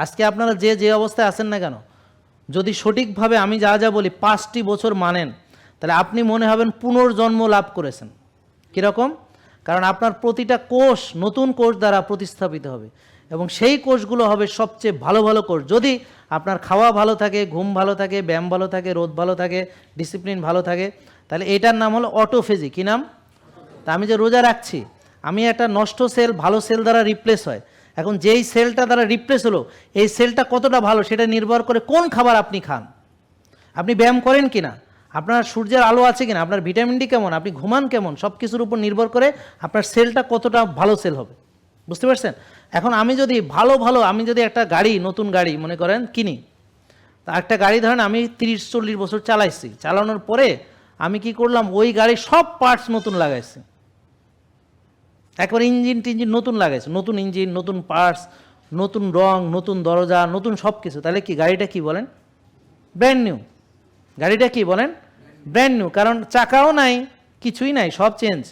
আজকে আপনারা যে যে অবস্থায় আছেন না কেন, যদি সঠিকভাবে আমি যা যা বলি 5টি বছর মানেন, তাহলে আপনি মনে হবেন পুনর্জন্ম লাভ করেছেন। কীরকম? কারণ আপনার প্রতিটা কোষ নতুন কোষ দ্বারা প্রতিস্থাপিত হবে, এবং সেই কোষগুলো হবে সবচেয়ে ভালো ভালো কোষ। যদি আপনার খাওয়া ভালো থাকে, ঘুম ভালো থাকে, ব্যায়াম ভালো থাকে, রোদ ভালো থাকে, ডিসিপ্লিন ভালো থাকে, তাহলে এটার নাম হলো অটোফেজি। কী নাম? তা আমি যে রোজা রাখছি, আমি একটা নষ্ট সেল ভালো সেল দ্বারা রিপ্লেস হয়। এখন যেই সেলটা দ্বারা রিপ্লেস হলো, এই সেলটা কতটা ভালো সেটা নির্ভর করে কোন খাবার আপনি খান, আপনি ব্যায়াম করেন কিনা, আপনার সূর্যের আলো আছে কিনা, আপনার ভিটামিন ডি কেমন, আপনি ঘুমান কেমন, সব কিছুর উপর নির্ভর করে আপনার সেলটা কতটা ভালো সেল হবে। বুঝতে পারছেন? এখন আমি যদি আমি যদি একটা গাড়ি, নতুন গাড়ি মনে করেন কিনি, তা একটা গাড়ি ধরেন আমি 30-40 বছর চালাইছি, চালানোর পরে আমি কি করলাম, ওই গাড়ির সব পার্টস নতুন লাগাইছি, একবার ইঞ্জিন টিঞ্জিন নতুন লাগাইছে, নতুন ইঞ্জিন, নতুন পার্টস, নতুন রং, নতুন দরজা, নতুন সব কিছু, তাহলে কি গাড়িটা কি বলেন? Brand new. গাড়িটা কি বলেন? Brand new. কারণ চাকাও নাই, কিছুই নাই, সব চেঞ্জ।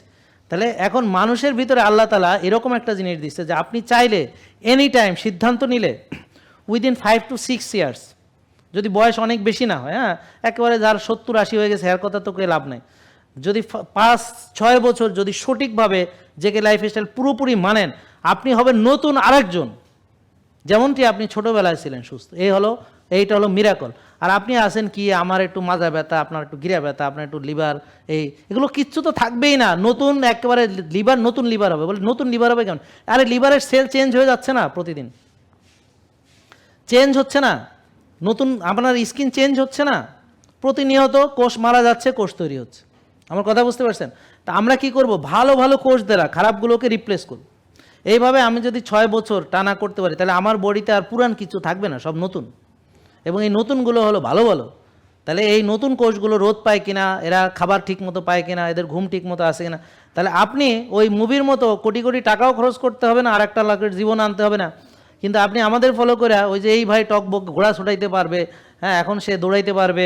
তাহলে এখন মানুষের ভিতরে আল্লাহ তাআলা এরকম একটা জিনিস দিচ্ছে যে আপনি চাইলে এনি টাইম সিদ্ধান্ত নিলে উইদিন 5 to 6 ইয়ার্স, যদি বয়স অনেক বেশি না হয়, হ্যাঁ, একেবারে যার 70-80 হয়ে গেছে এর কথা তো কে লাভ নাই, যদি 5-6 বছর যদি সঠিকভাবে জেকে লাইফস্টাইল পুরোপুরি মানেন, আপনি হবেন নতুন আরেকজন, যেমনটি আপনি ছোটোবেলায় ছিলেন সুস্থ। এইটা হলো মিরাকল। আর আপনি আছেন কি, আমার একটু মাজা ব্যথা, আপনার একটু গিরা ব্যথা, আপনার একটু লিভার, এগুলো কিচ্ছু তো থাকবেই না। নতুন একেবারে লিভার, নতুন লিভার হবে। বলে নতুন লিভার হবে কেমন? আরে লিভারের সেল চেঞ্জ হয়ে যাচ্ছে না, প্রতিদিন চেঞ্জ হচ্ছে না, নতুন আপনার স্কিন চেঞ্জ হচ্ছে না, প্রতিনিয়ত কোষ মারা যাচ্ছে, কোষ তৈরি হচ্ছে। আমার কথা বুঝতে পারছেন? তা আমরা কি করব? ভালো ভালো কোষ দ্বারা খারাপগুলোকে রিপ্লেস করব। এইভাবে আমি যদি 6 বছর টানা করতে পারি, তাহলে আমার বডিতে আর পুরান কিছু থাকবে না, সব নতুন। এবং এই নতুনগুলো হলো ভালো ভালো। তাহলে এই নতুন কোষগুলো রোদ পায় কিনা, এরা খাবার ঠিক মতো পায় কিনা, এদের ঘুম ঠিক মতো আসে কিনা, তাহলে আপনি ওই মুভির মতো কোটি কোটি টাকাও খরচ করতে হবে না, আর একটা লাখের জীবন আনতে হবে না। কিন্তু আপনি আমাদের ফলো করে ওই যে এই ভাই টকবক ঘোড়া ছুটাইতে পারবে, হ্যাঁ, এখন সে দৌড়াইতে পারবে,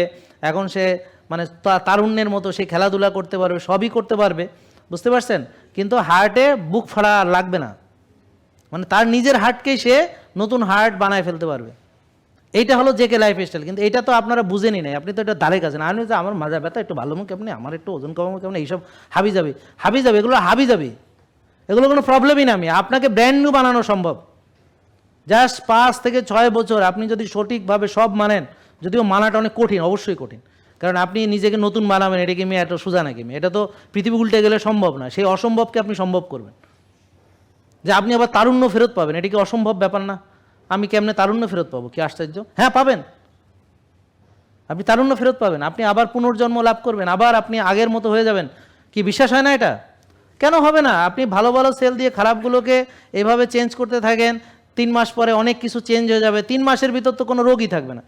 এখন সে মানে তারুণ্যের মতো সে খেলাধুলা করতে পারবে, সবই করতে পারবে। বুঝতে পারছেন? কিন্তু হার্টে বুক ফাড়া আর লাগবে না, মানে তার নিজের হার্টকেই সে নতুন হার্ট বানায় ফেলতে পারবে। এইটা হলো জেকে লাইফস্টাইল। কিন্তু এটা তো আপনারা বুঝেনি নাই, আপনি তো এটা ধারে কাছে না। আমি যে আমার মাজা ব্যথা, একটু ভালো মুখ কেমনি, আমার একটু ওজন কমাবো কেমন, এইসব হাবি যাবে, এগুলো হাবি যাবে, এগুলো কোনো প্রবলেমই না। আমি আপনাকে ব্র্যান্ড নিউ বানানো সম্ভব। জাস্ট 5 থেকে 6 বছর আপনি যদি সঠিকভাবে সব মানেন, যদিও মানাটা অনেক কঠিন, অবশ্যই কঠিন, কারণ আপনি নিজেকে নতুন বানাবেন, এটা কি মেয়ে এত সোজা নাকি? এটা তো পৃথিবী উল্টে গেলে সম্ভব না। সেই অসম্ভবকে আপনি সম্ভব করবেন, যে আপনি আবার তারুণ্য ফেরত পাবেন, এটা কি অসম্ভব ব্যাপার না? আমি কেমনে তারুণ্য ফেরত পাবো? কি আশ্চর্য! হ্যাঁ, পাবেন, আপনি তারুণ্য ফেরত পাবেন, আপনি আবার পুনর্জন্ম লাভ করবেন, আবার আপনি আগের মতো হয়ে যাবেন। কি বিশ্বাস হয় না এটা? কেন হবে না? আপনি ভালো ভালো সেল দিয়ে খারাপগুলোকে এভাবে চেঞ্জ করতে থাকেন, 3 মাস পরে অনেক কিছু চেঞ্জ হয়ে যাবে। 3 মাসের ভিতর তো কোনো রোগই থাকবে না।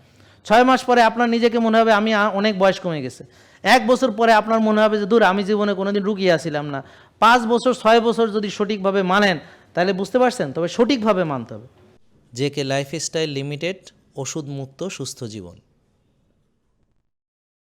6 মাস পরে আপনার নিজেকে মনে হবে আমি অনেক বয়স কমে গেছে। 1 বছর পরে আপনার মনে হবে যে দূর, আমি জীবনে কোনোদিন রুগী আসছিলাম না। 5 বছর 6 বছর যদি সঠিকভাবে মানেন, তাহলে বুঝতে পারছেন, তবে সঠিকভাবে মানতে হবে। জেকে লাইফস্টাইল লিমিটেড, ওষুধ মুক্ত সুস্থ জীবন।